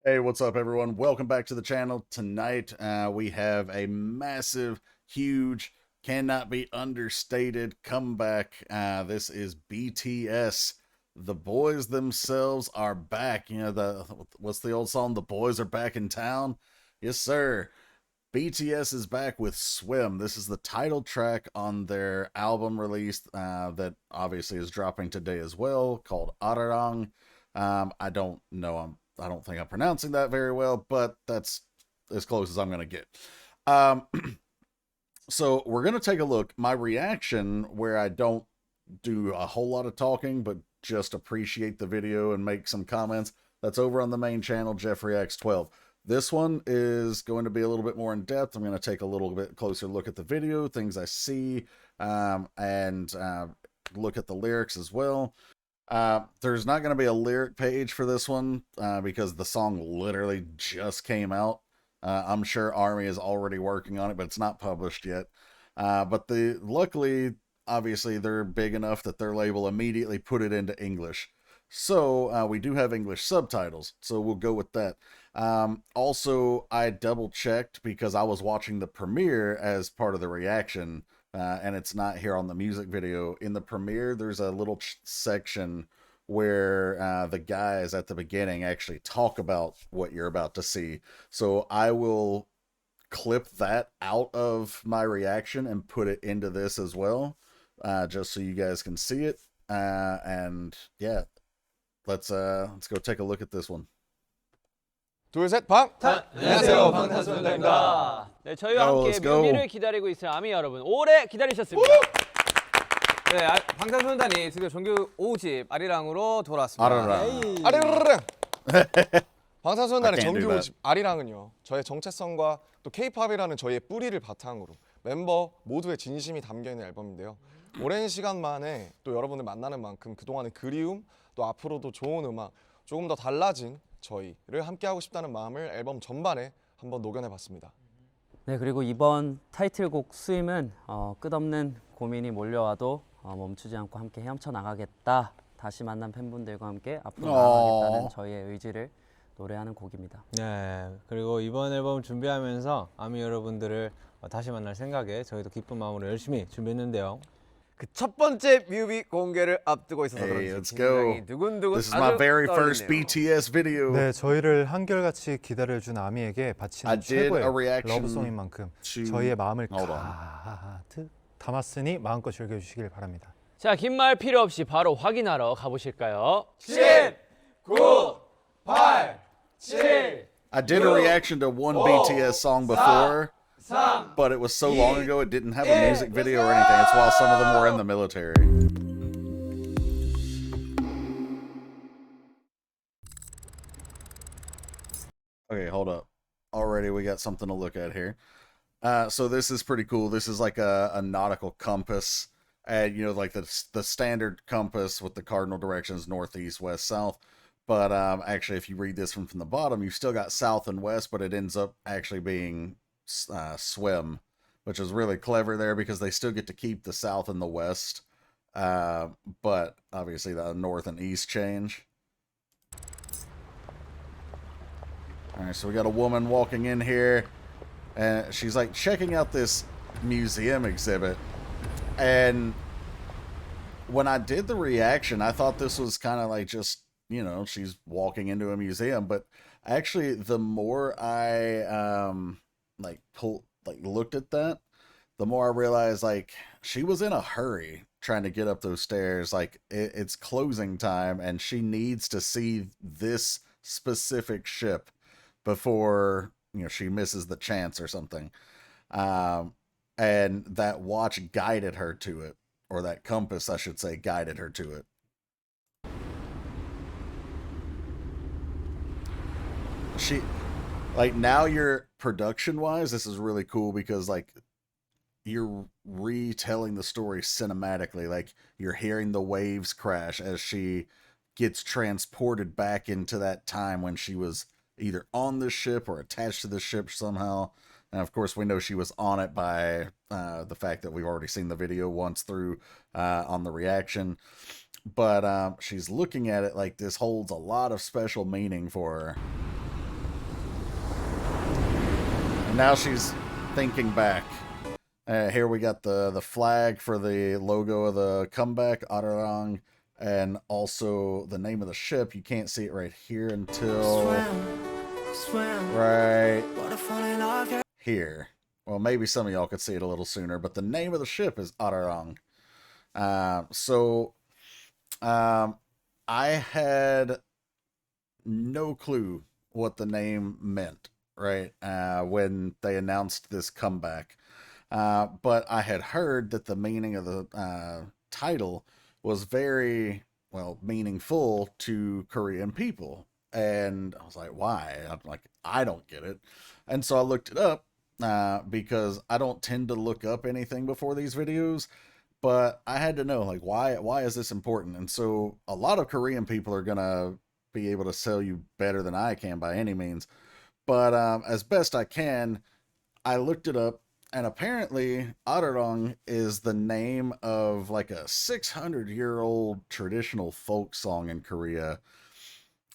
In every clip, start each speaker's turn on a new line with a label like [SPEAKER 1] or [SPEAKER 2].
[SPEAKER 1] Hey, what's up, everyone? Welcome back to the channel. Tonight, we have a massive, huge, cannot be understated comeback. This is BTS. The boys themselves are back. You know, what's the old song? The boys are back in town. Yes, sir. BTS is back with Swim. This is the title track on their album release that obviously is dropping today as well, called Arirang. I don't know. I don't think I'm pronouncing that very well, but that's as close as I'm going to get. So we're going to take a look. My reaction, where I don't do a whole lot of talking, but just appreciate the video and make some comments, that's over on the main channel, JeffreyX12. This one is going to be a little bit more in depth. I'm going to take a little bit closer look at the video, things I see, and look at the lyrics as well. There's not going to be a lyric page for this one because the song literally just came out. I'm sure ARMY is already working on it, but it's not published yet. But luckily, obviously, they're big enough that their label immediately put it into English. So we do have English subtitles, so we'll go with that. Also, I double checked because I was watching the premiere as part of the reaction. And it's not here on the music video. In the premiere, there's a little section where the guys at the beginning actually talk about what you're about to see. So I will clip that out of my reaction and put it into this as well, just so you guys can see it. And yeah, let's go take a look at this one.
[SPEAKER 2] 둘, 셋, 방!
[SPEAKER 3] 안녕하세요, 방탄소년단입니다. 네, 저희와 함께 뮤비를 기다리고 있을 아미 여러분, 오래 기다리셨습니다. 네, 방탄소년단이 드디어 정규 5집 아리랑으로 돌아왔습니다.
[SPEAKER 2] 아리랑! 방탄소년단의 정규 5집 아리랑은요, 저의 정체성과 또 Kpop이라는 저희의 뿌리를 바탕으로 멤버 모두의 진심이 담겨있는 앨범인데요. 오랜 시간 만에 또 여러분을 만나는 만큼 그동안의 그리움, 또 앞으로도 좋은 음악, 조금 더 달라진 저희를 함께하고 싶다는 마음을 앨범 전반에 한번 녹여내봤습니다.
[SPEAKER 4] 네, 그리고 이번 타이틀곡 수임은 끝없는 고민이 몰려와도 멈추지 않고 함께 헤엄쳐 나가겠다. 다시 만난 팬분들과 함께 앞으로 나가겠다는 저희의 의지를 노래하는 곡입니다.
[SPEAKER 5] 네, 그리고 이번 앨범 준비하면서 아미 여러분들을 다시 만날 생각에 저희도 기쁜 마음으로 열심히 준비했는데요.
[SPEAKER 3] 그 첫 번째 뮤비 공개를 앞두고 있어서
[SPEAKER 1] Hey,
[SPEAKER 3] 그런지
[SPEAKER 1] let's go.
[SPEAKER 3] 굉장히 두근두근
[SPEAKER 1] This is my very first
[SPEAKER 3] 떨리네요.
[SPEAKER 1] BTS video.
[SPEAKER 6] 네, 저희를 한결같이 기다려준 아미에게 바치는 최고의 러브송인 만큼 저희의 마음을 가득 담았으니 마음껏 즐겨주시길 바랍니다.
[SPEAKER 3] 자, 긴 말 필요 없이 바로 확인하러 가보실까요?
[SPEAKER 2] 10, 9, 8, 7,
[SPEAKER 1] I did a reaction to one BTS song before, but it was so long ago it didn't have a music video or anything. It's while some of them were in the military. Okay, hold up. Already we got something to look at here. So this is pretty cool. This is like a nautical compass. And, you know, like the standard compass with the cardinal directions, northeast, west, south. But actually, if you read this from the bottom, you've still got south and west, but it ends up actually being swim, which is really clever there because they still get to keep the south and the west, but obviously the north and east change. All right, so we got a woman walking in here, and she's like checking out this museum exhibit. And when I did the reaction, I thought this was kind of like just, you know, she's walking into a museum, but actually the more I looked at that, the more I realized like she was in a hurry trying to get up those stairs. Like it's closing time and she needs to see this specific ship before, you know, she misses the chance or something. And that watch guided her to it, or that compass, I should say, guided her to it. She, like, now you're production wise, this is really cool because like you're retelling the story cinematically. Like you're hearing the waves crash as she gets transported back into that time when she was either on the ship or attached to the ship somehow. And of course we know she was on it by the fact that we've already seen the video once through on the reaction. But she's looking at it like this holds a lot of special meaning for her. And now she's thinking back. Here we got the flag for the logo of the comeback, Arirang, and also the name of the ship. You can't see it right here until right here. Well, maybe some of y'all could see it a little sooner, but the name of the ship is Arirang. I had no clue what the name meant, right, when they announced this comeback. But I had heard that the meaning of the title was very, well, meaningful to Korean people. And I was like, why? I'm like, I don't get it. And so I looked it up because I don't tend to look up anything before these videos. But I had to know, like, why is this important? And so a lot of Korean people are going to be able to sell you better than I can by any means. But as best I can, I looked it up. And apparently, Arirang is the name of like a 600-year-old traditional folk song in Korea.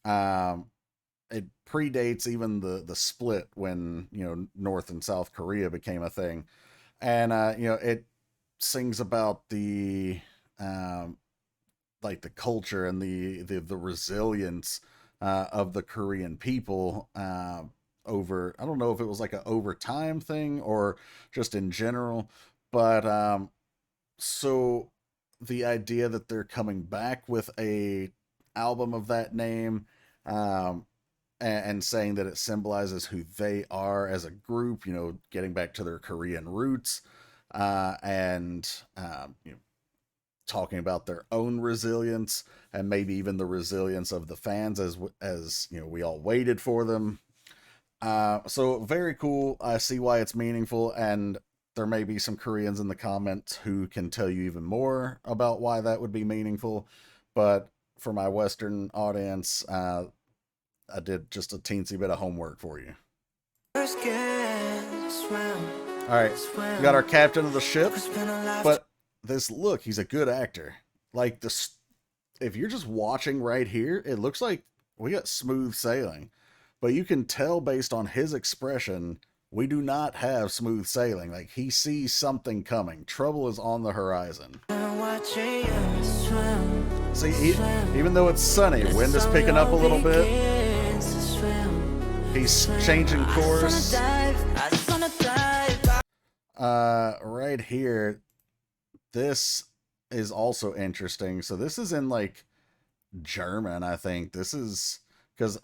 [SPEAKER 1] It predates even the split when, you know, North and South Korea became a thing. And, you know, it sings about the like the culture and the resilience of the Korean people over, I don't know if it was like an overtime thing or just in general, but so the idea that they're coming back with a album of that name and saying that it symbolizes who they are as a group, you know, getting back to their Korean roots, and you know, talking about their own resilience and maybe even the resilience of the fans as you know, we all waited for them. So very cool. I see why it's meaningful, and there may be some Koreans in the comments who can tell you even more about why that would be meaningful. But for my Western audience, I did just a teensy bit of homework for you. All right, we got our captain of the ship, but this look, he's a good actor. Like this, if you're just watching right here, it looks like we got smooth sailing. But you can tell based on his expression, we do not have smooth sailing. Like, he sees something coming. Trouble is on the horizon. See, even though it's sunny, wind is picking up a little bit. He's changing course. Right here, this is also interesting. So this is in, like, German, I think. This is, because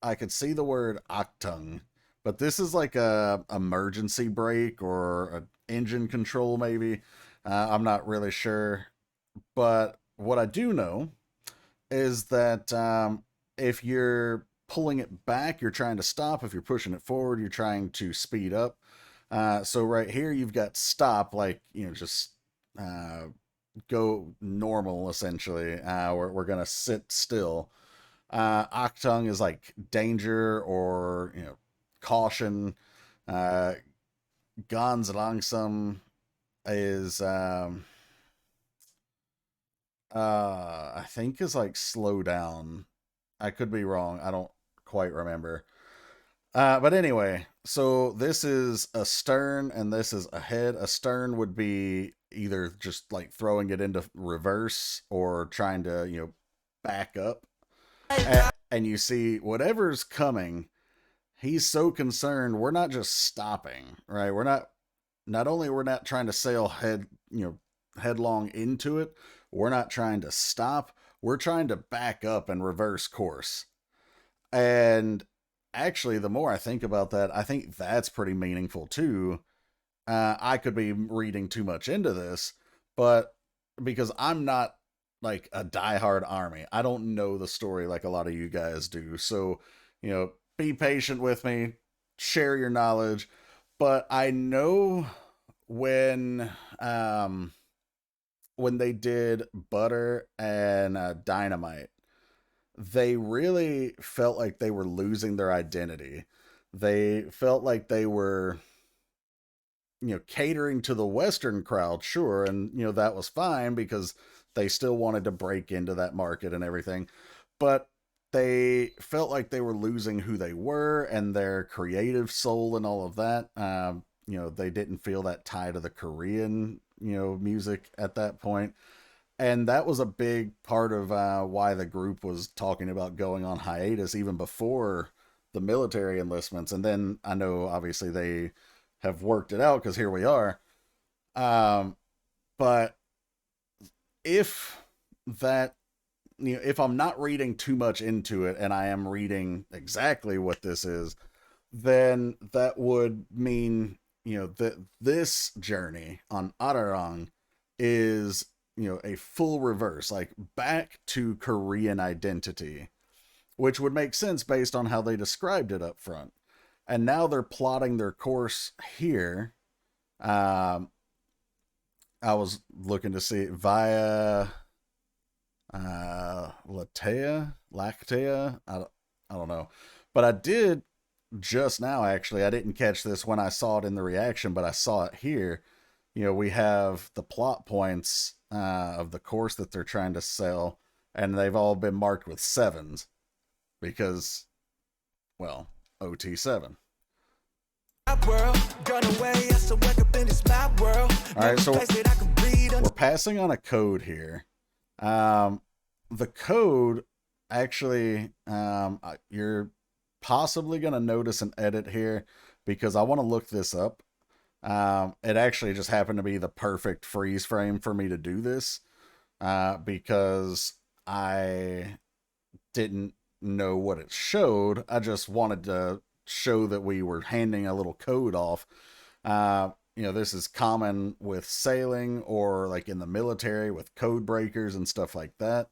[SPEAKER 1] I could see the word Achtung, but this is like a emergency brake or an engine control maybe. I'm not really sure. But what I do know is that if you're pulling it back, you're trying to stop. If you're pushing it forward, you're trying to speed up. So right here, you've got stop, like, you know, just go normal, essentially. We're going to sit still. Achtung is like danger or, you know, caution. Ganz langsam is I think is like slow down. I could be wrong. I don't quite remember. But anyway, so this is astern and this is ahead. Astern would be either just like throwing it into reverse or trying to, you know, back up. And you see whatever's coming, he's so concerned. We're not just stopping, right? We're not only we're not trying to sail headlong into it, we're not trying to stop. We're trying to back up and reverse course. And actually, the more I think about that, I think that's pretty meaningful too. I could be reading too much into this, but because I'm not like a diehard Army, I don't know the story like a lot of you guys do. So, you know, be patient with me, share your knowledge. But I know when they did Butter and Dynamite, they really felt like they were losing their identity. They felt like they were, you know, catering to the Western crowd, sure, and, you know, that was fine because they still wanted to break into that market and everything. But they felt like they were losing who they were and their creative soul and all of that. You know, they didn't feel that tie to the Korean, you know, music at that point. And that was a big part of why the group was talking about going on hiatus even before the military enlistments. And then I know obviously they have worked it out because here we are. But if that, you know, if I'm not reading too much into it and I am reading exactly what this is, then that would mean, you know, that this journey on Arirang is, you know, a full reverse, like back to Korean identity, which would make sense based on how they described it up front. And now they're plotting their course here. I was looking to see via Lactea. I don't know, but I did just now. Actually, I didn't catch this when I saw it in the reaction, but I saw it here. You know, we have the plot points of the course that they're trying to sell, and they've all been marked with 7s because, well, OT7. All right, so we're passing on a code here. The code actually, you're possibly going to notice an edit here because I want to look this up. It actually just happened to be the perfect freeze frame for me to do this, because I didn't know what it showed. I just wanted to show that we were handing a little code off. You know, this is common with sailing or like in the military with code breakers and stuff like that.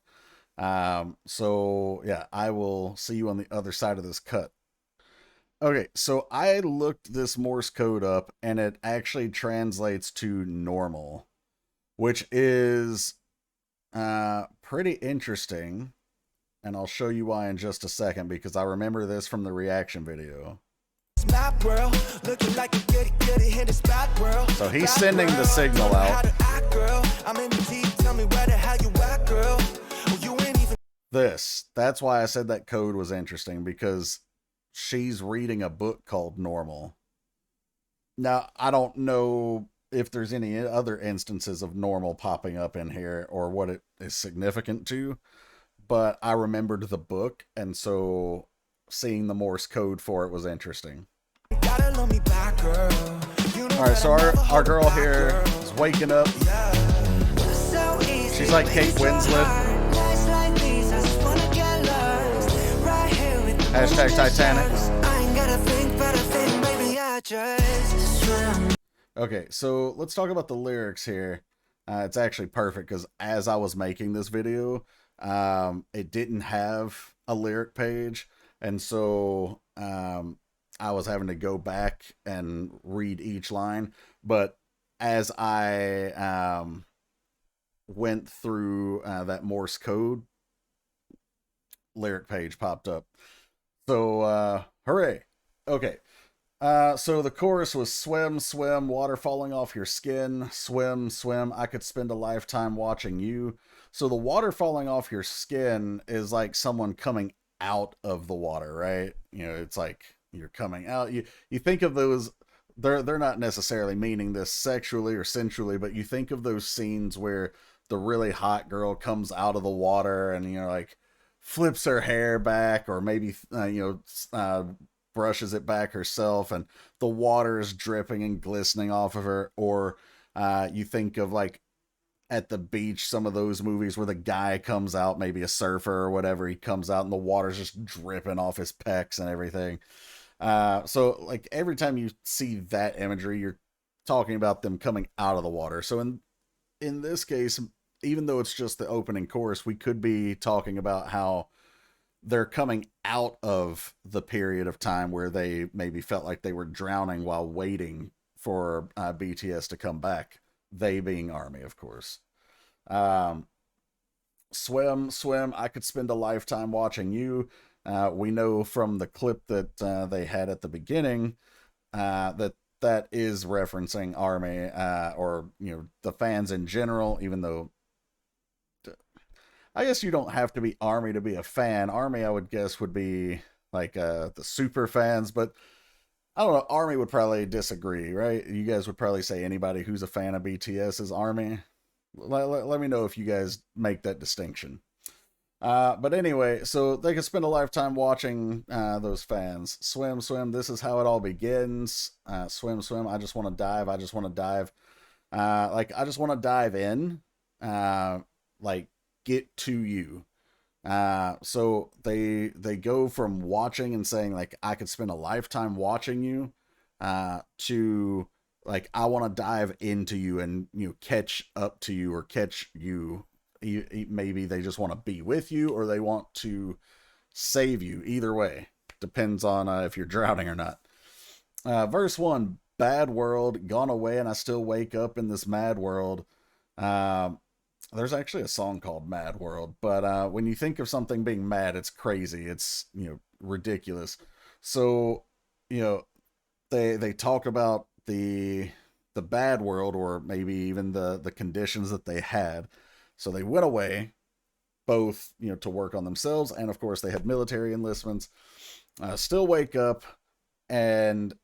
[SPEAKER 1] So yeah, I will see you on the other side of this cut. Okay, so I looked this Morse code up and it actually translates to normal, which is pretty interesting. And I'll show you why in just a second because I remember this from the reaction video. So he's sending the signal out. That's why I said that code was interesting, because she's reading a book called Normal. Now, I don't know if there's any other instances of Normal popping up in here or what it is significant to, but I remembered the book, and so seeing the Morse code for it was interesting. Alright, so our girl here is waking up. She's like Kate Winslet. Hashtag Titanic. Okay, so let's talk about the lyrics here. It's actually perfect because as I was making this video, it didn't have a lyric page, and so I was having to go back and read each line. But as I went through that Morse code, lyric page popped up. So hooray. Okay. So the chorus was swim, swim, water falling off your skin, swim, swim, I could spend a lifetime watching you. So the water falling off your skin is like someone coming out of the water, right? You know, it's like you're coming out. You think of those, they're not necessarily meaning this sexually or sensually, but you think of those scenes where the really hot girl comes out of the water and, you know, like flips her hair back, or maybe, brushes it back herself and the water is dripping and glistening off of her. Or you think of like at the beach, some of those movies where the guy comes out, maybe a surfer or whatever, he comes out and the water's just dripping off his pecs and everything. So like every time you see that imagery, you're talking about them coming out of the water. So in this case, even though it's just the opening chorus, we could be talking about how they're coming out of the period of time where they maybe felt like they were drowning while waiting for BTS to come back. They being ARMY, of course. Swim, swim, I could spend a lifetime watching you. We know from the clip that they had at the beginning that is referencing ARMY, or, you know, the fans in general, even though I guess you don't have to be ARMY to be a fan. ARMY, I would guess, would be like the super fans, but I don't know. ARMY would probably disagree, right? You guys would probably say anybody who's a fan of BTS is ARMY. Let me know if you guys make that distinction. But anyway, so they could spend a lifetime watching those fans. Swim, swim, this is how it all begins. Swim, swim, I just want to dive, I just want to dive. Like, I just want to dive in. Like, get to you. So they go from watching and saying, like, I could spend a lifetime watching you, to, like, I want to dive into you and, you know, catch up to you or catch you. Maybe they just want to be with you or they want to save you. Either way, depends on if you're drowning or not. Verse 1, bad world, gone away and I still wake up in this mad world. There's actually a song called Mad World, but when you think of something being mad, it's crazy. It's, you know, ridiculous. So, you know, they talk about the bad world or maybe even the conditions that they had. So they went away, both, you know, to work on themselves, and of course they had military enlistments. Still wake up, and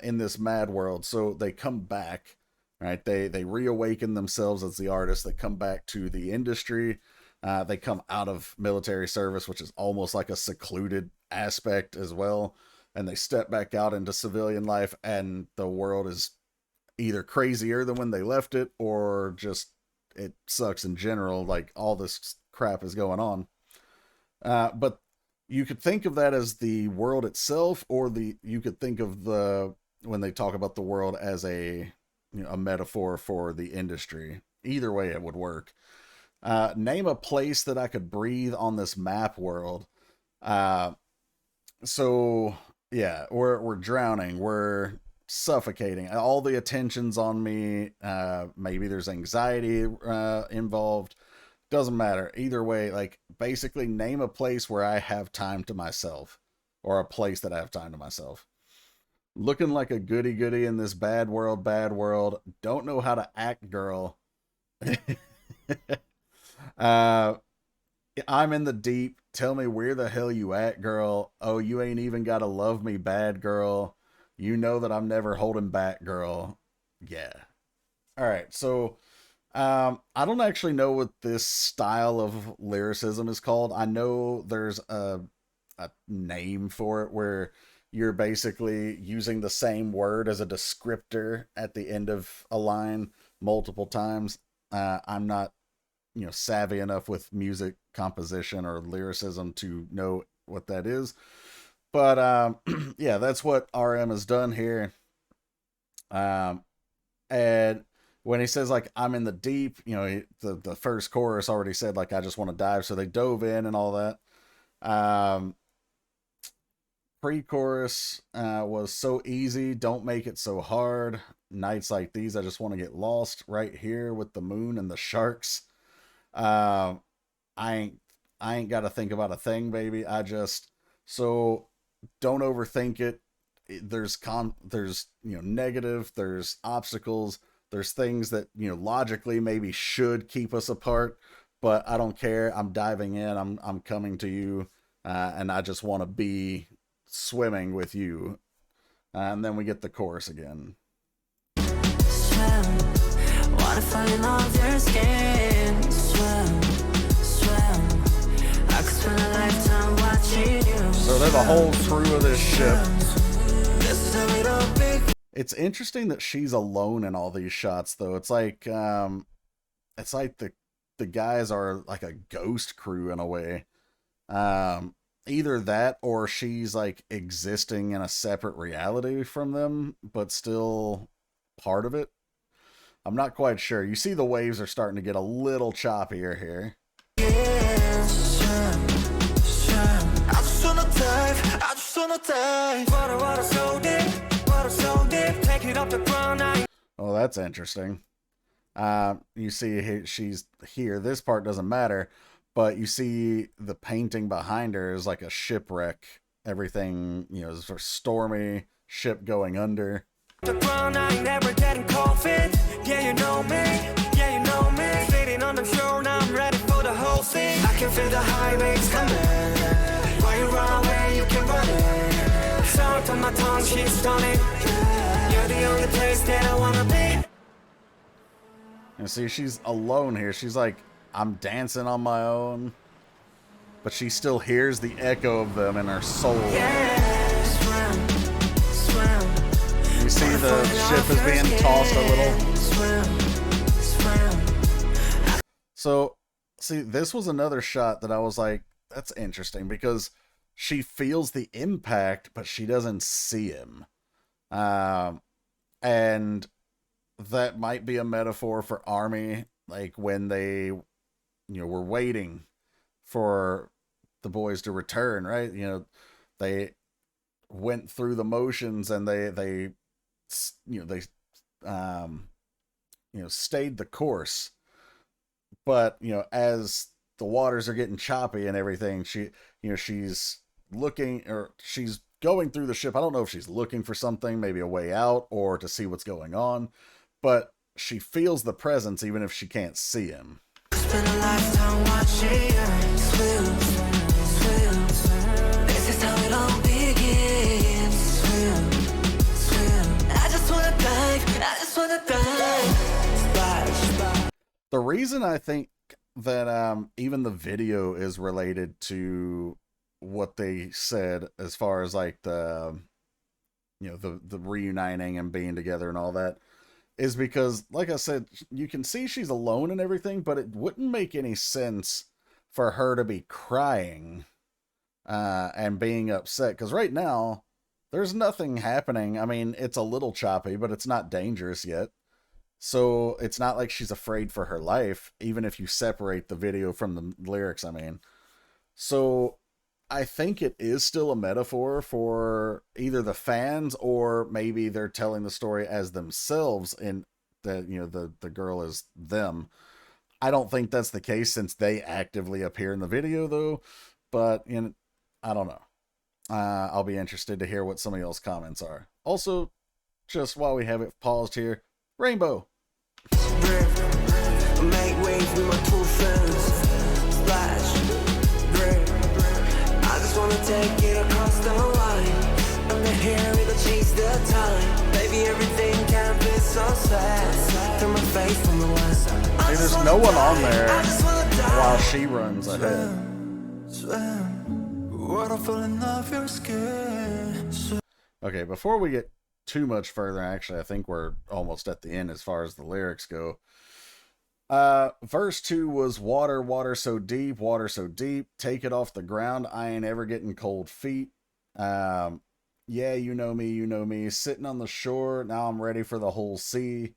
[SPEAKER 1] in this mad world. So they come back, right? They reawaken themselves as the artists. They come back to the industry. They come out of military service, which is almost like a secluded aspect as well. And they step back out into civilian life, and the world is either crazier than when they left it, or just it sucks in general. Like, all this crap is going on. But you could think of that as the world itself, or you could think of when they talk about the world as a metaphor for the industry. Either way, it would work. Name a place that I could breathe on this map world. So yeah, we're drowning. We're suffocating. All the attention's on me. Maybe there's anxiety involved. Doesn't matter. Either way, like, basically name a place where I have time to myself, or a place that I have time to myself. Looking like a goody-goody in this bad world. Don't know how to act, girl. I'm in the deep. Tell me where the hell you at, girl. Oh, you ain't even gotta love me bad, girl. You know that I'm never holding back, girl. Yeah. All right. So, I don't actually know what this style of lyricism is called. I know there's a name for it where you're basically using the same word as a descriptor at the end of a line multiple times. I'm not, savvy enough with music composition or lyricism to know what that is. But yeah, that's what RM has done here. And when he says, like, I'm in the deep, the first chorus already said, like, I just want to dive. So they dove in and all that. Pre-chorus was so easy. Don't make it so hard. Nights like these, I just want to get lost right here with the moon and the sharks. I ain't got to think about a thing, baby. So don't overthink it. There's negative, there's obstacles, there's things that, logically maybe should keep us apart, but I don't care. I'm diving in. I'm coming to you. And I just want to be swimming with you. And then we get the chorus again.
[SPEAKER 7] Swim, wanna fall in love your skin. Swim, swim, I could spend a lifetime watching you.
[SPEAKER 1] So there's a whole crew of this ship. It's interesting that she's alone in all these shots, though. It's like the guys are like a ghost crew in a way. Either that, or she's like existing in a separate reality from them, but still part of it. I'm not quite sure. You see the waves are starting to get a little choppier here.
[SPEAKER 7] Yeah, swim, swim. I just wanna dive. Water so deep, take it off the ground.
[SPEAKER 1] Oh, that's interesting. You see she's here. This part doesn't matter, but you see the painting behind her is like a shipwreck. Everything, is sort of stormy, ship going under.
[SPEAKER 7] The ground, I ain't never getting cold feet. Yeah, you know me. Sitting on the shore, now I'm ready for the whole see. I can feel the high waves coming. While you run away, you can run it. Sound on my tongue, she's stunning. You're the only place that I wanna be.
[SPEAKER 1] And see, she's alone here. She's like, I'm dancing on my own. But she still hears the echo of them in her soul.
[SPEAKER 7] Yeah, swim, swim.
[SPEAKER 1] You see the ship is being tossed a little.
[SPEAKER 7] Swim, swim.
[SPEAKER 1] So, see, this was another shot that I was like, that's interesting because she feels the impact, but she doesn't see him. And that might be a metaphor for ARMY, like when they, were waiting for the boys to return, right? They went through the motions and they stayed the course. But, as the waters are getting choppy and everything, she's looking, or she's going through the ship. I don't know if she's looking for something, maybe a way out or to see what's going on, but she feels the presence even if she can't see him.
[SPEAKER 7] Spend a lifetime watching you swim, swim. This is how it all begins. Swim, swim. I just wanna dive, splash.
[SPEAKER 1] The reason I think that even the video is related to what they said as far as like the reuniting and being together and all that is because, like I said, you can see she's alone and everything, but it wouldn't make any sense for her to be crying and being upset, because right now there's nothing happening. I mean, it's a little choppy, but it's not dangerous yet. So it's not like she's afraid for her life, even if you separate the video from the lyrics, I mean. So I think it is still a metaphor for either the fans, or maybe they're telling the story as themselves, and that, the girl is them. I don't think that's the case since they actively appear in the video, though. But, I don't know. I'll be interested to hear what some of y'all's comments are. Also, just while we have it paused here, Rainbow.
[SPEAKER 7] Make waves with my two friends. Splash, break. I just wanna take it across the line. I'm here, it'll chase the time. Baby, everything can be so sad. Turn my face from the west.
[SPEAKER 1] Hey, there's no one on there while she runs ahead. Okay, before we get too much further, actually, I think we're almost at the end as far as the lyrics go. Verse 2 was water, water so deep, take it off the ground, I ain't ever getting cold feet. Yeah, you know me, sitting on the shore, now I'm ready for the whole sea.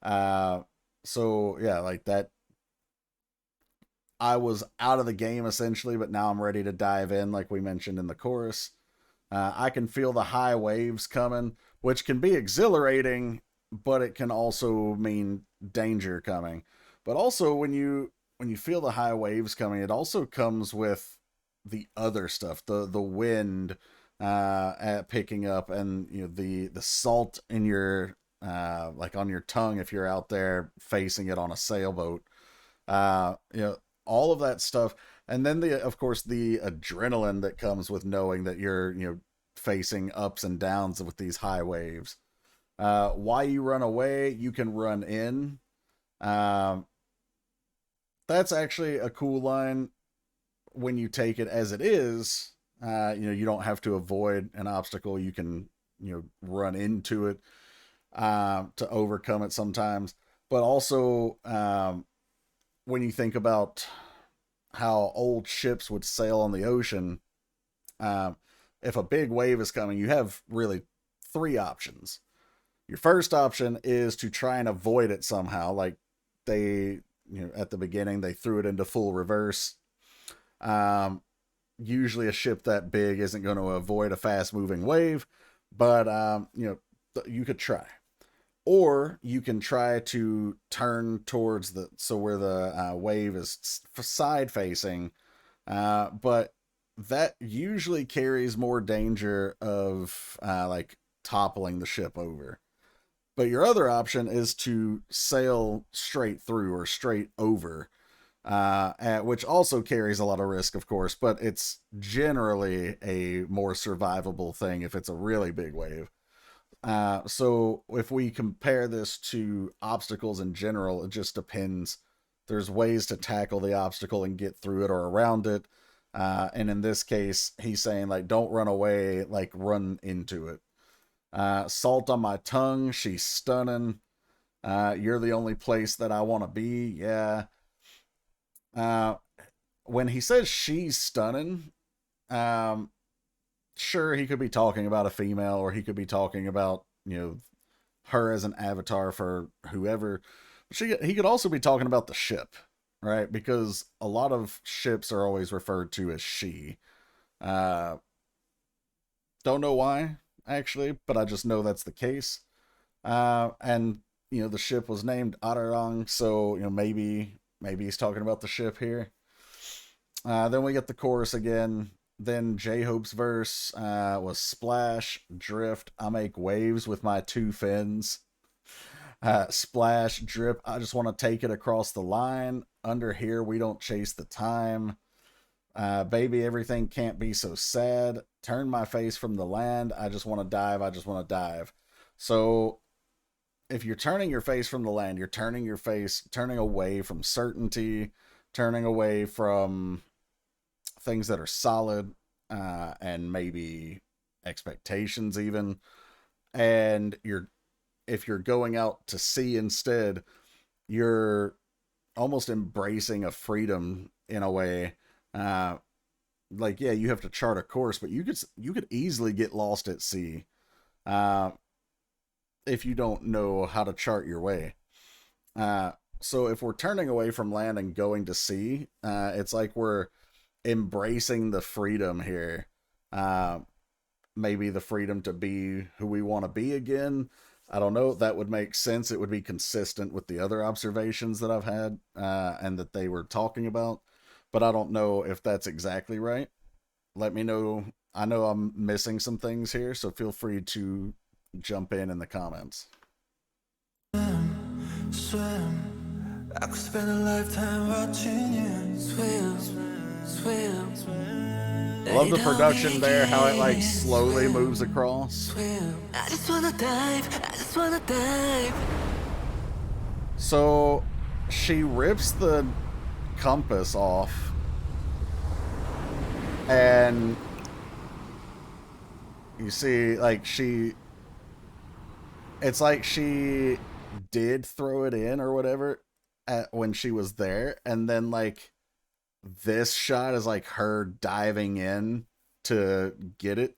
[SPEAKER 1] So yeah, like that, I was out of the game essentially, but now I'm ready to dive in, like we mentioned in the chorus. I can feel the high waves coming, which can be exhilarating, but it can also mean danger coming. But also when you feel the high waves coming, it also comes with the other stuff, the wind picking up, and the salt in your like on your tongue if you're out there facing it on a sailboat. All of that stuff. And then of course the adrenaline that comes with knowing that you're facing ups and downs with these high waves. Why you run away, you can run in. That's actually a cool line when you take it as it is. You don't have to avoid an obstacle. You can, run into it to overcome it sometimes. But also, when you think about how old ships would sail on the ocean, if a big wave is coming, you have really 3 options. Your first option is to try and avoid it somehow. Like they, at the beginning, they threw it into full reverse. Usually a ship that big isn't going to avoid a fast moving wave, but, you could try. Or you can try to turn towards where the wave is side facing, but that usually carries more danger of like toppling the ship over. But your other option is to sail straight through or straight over, which also carries a lot of risk, of course, but it's generally a more survivable thing if it's a really big wave. So if we compare this to obstacles in general, it just depends. There's ways to tackle the obstacle and get through it or around it. And in this case, he's saying, like, don't run away, like, run into it. Salt on my tongue, she's stunning. You're the only place that I want to be. Yeah. When he says she's stunning, sure, he could be talking about a female, or he could be talking about, you know, her as an avatar for whoever. He could also be talking about the ship, right? Because a lot of ships are always referred to as she. Don't know why, actually, but I just know that's the case. And, you know, the ship was named Arirang, so, you know, maybe he's talking about the ship here. Then we get the chorus again. Then J-Hope's verse was splash, drift, I make waves with my two fins. Splash, drip, I just want to take it across the line. Under here, we don't chase the time. Baby, everything can't be so sad. Turn my face from the land. I just want to dive. I just want to dive. So if you're turning your face from the land, you're turning your face, turning away from certainty, turning away from things that are solid, and maybe expectations even. And if you're going out to sea instead, you're almost embracing a freedom in a way. Like, yeah, you have to chart a course, but you could easily get lost at sea if you don't know how to chart your way. So if we're turning away from land and going to sea, it's like we're embracing the freedom here. Maybe the freedom to be who we want to be again. I don't know. That would make sense. It would be consistent with the other observations that I've had and that they were talking about. But I don't know if that's exactly right. Let me know. I know I'm missing some things here, so feel free to jump in the comments.
[SPEAKER 7] Swim, I could spend a lifetime watching you swim.
[SPEAKER 1] I love the production there, how it like slowly moves across.
[SPEAKER 7] I just wanna dive.
[SPEAKER 1] So she rips the compass off, and you see, like, it's like she did throw it in or whatever when she was there, and then like this shot is like her diving in to get it.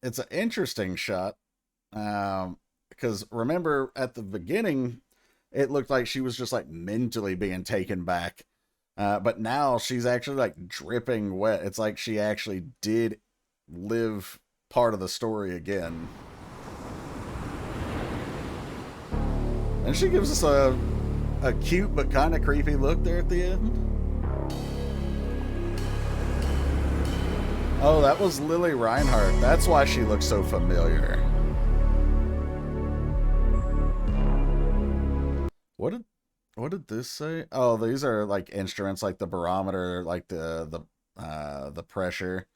[SPEAKER 1] It's an interesting shot, because remember at the beginning it looked like she was just like mentally being taken back, but now she's actually like dripping wet. It's like she actually did live part of the story again. And she gives us a cute but kind of creepy look there at the end. Oh, that was Lily Reinhardt. That's why she looks so familiar. What did this say? Oh, these are like instruments, like the barometer, like the pressure,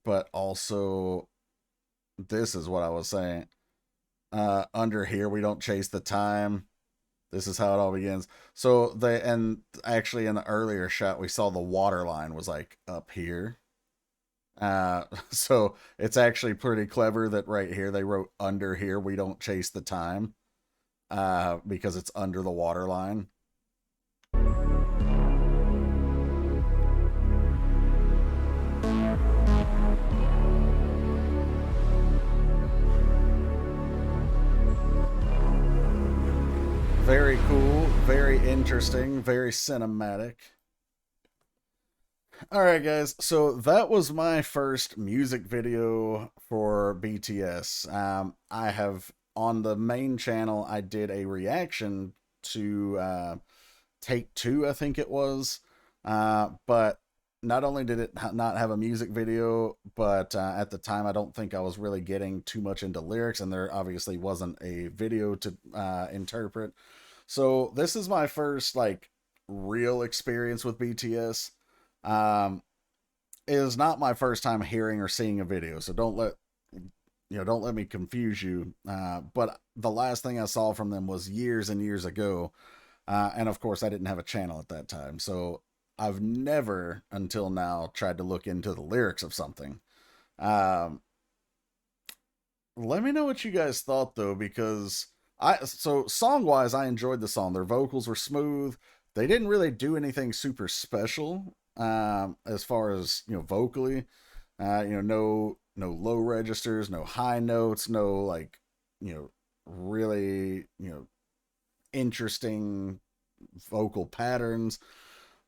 [SPEAKER 1] but also this is what I was saying. Under here, we don't chase the time. This is how it all begins. So and actually in the earlier shot, we saw the water line was like up here. So it's actually pretty clever that right here they wrote under here, we don't chase the time, because it's under the water line. Very cool, very interesting, very cinematic. Alright guys, so that was my first music video for BTS. I have, on the main channel, I did a reaction to Take Two, I think it was. But not only did it not have a music video, but at the time I don't think I was really getting too much into lyrics, and there obviously wasn't a video to interpret. So this is my first like real experience with BTS. It is not my first time hearing or seeing a video, so don't let me confuse you. But the last thing I saw from them was years and years ago, and of course I didn't have a channel at that time, so I've never until now tried to look into the lyrics of something. Let me know what you guys thought though, because so song wise I enjoyed the song. Their vocals were smooth. They didn't really do anything super special as far as vocally. No low registers, no high notes, no like really interesting vocal patterns.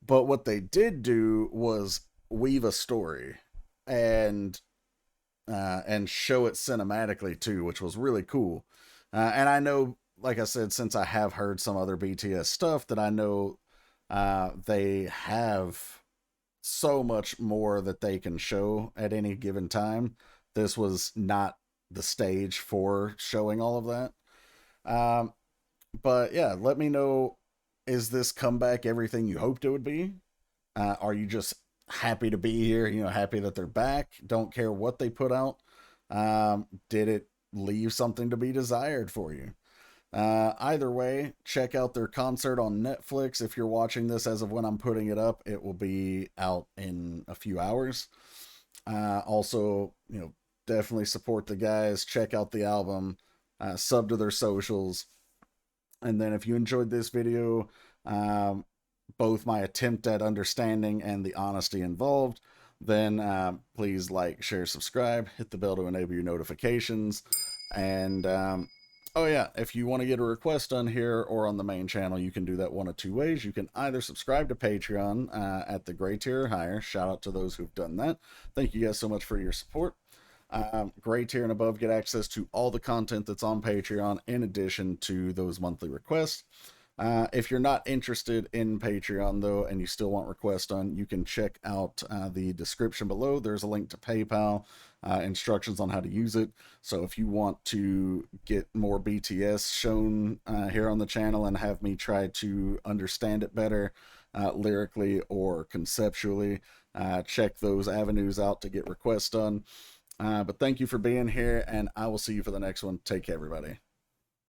[SPEAKER 1] But what they did do was weave a story and show it cinematically too, which was really cool. And I know, like I said, since I have heard some other BTS stuff, that I know they have so much more that they can show at any given time. This was not the stage for showing all of that. But yeah, let me know, is this comeback everything you hoped it would be? Are you just happy to be here, happy that they're back, don't care what they put out? Did it leave something to be desired for you? Either way, check out their concert on Netflix. If you're watching this as of when I'm putting it up, it will be out in a few hours. Also, definitely support the guys, check out the album, sub to their socials. And then if you enjoyed this video, both my attempt at understanding and the honesty involved, then please like, share, subscribe, hit the bell to enable your notifications. And oh yeah, if you want to get a request on here or on the main channel, you can do that one of two ways. You can either subscribe to Patreon at the gray tier or higher. Shout out to those who've done that. Thank you guys so much for your support. Gray tier and above get access to all the content that's on Patreon in addition to those monthly requests. If you're not interested in Patreon though, and you still want requests on, you can check out the description below. There's a link to PayPal, instructions on how to use it. So if you want to get more BTS shown here on the channel and have me try to understand it better lyrically or conceptually, check those avenues out to get requests done. But thank you for being here, and I will see you for the next one. Take care, everybody.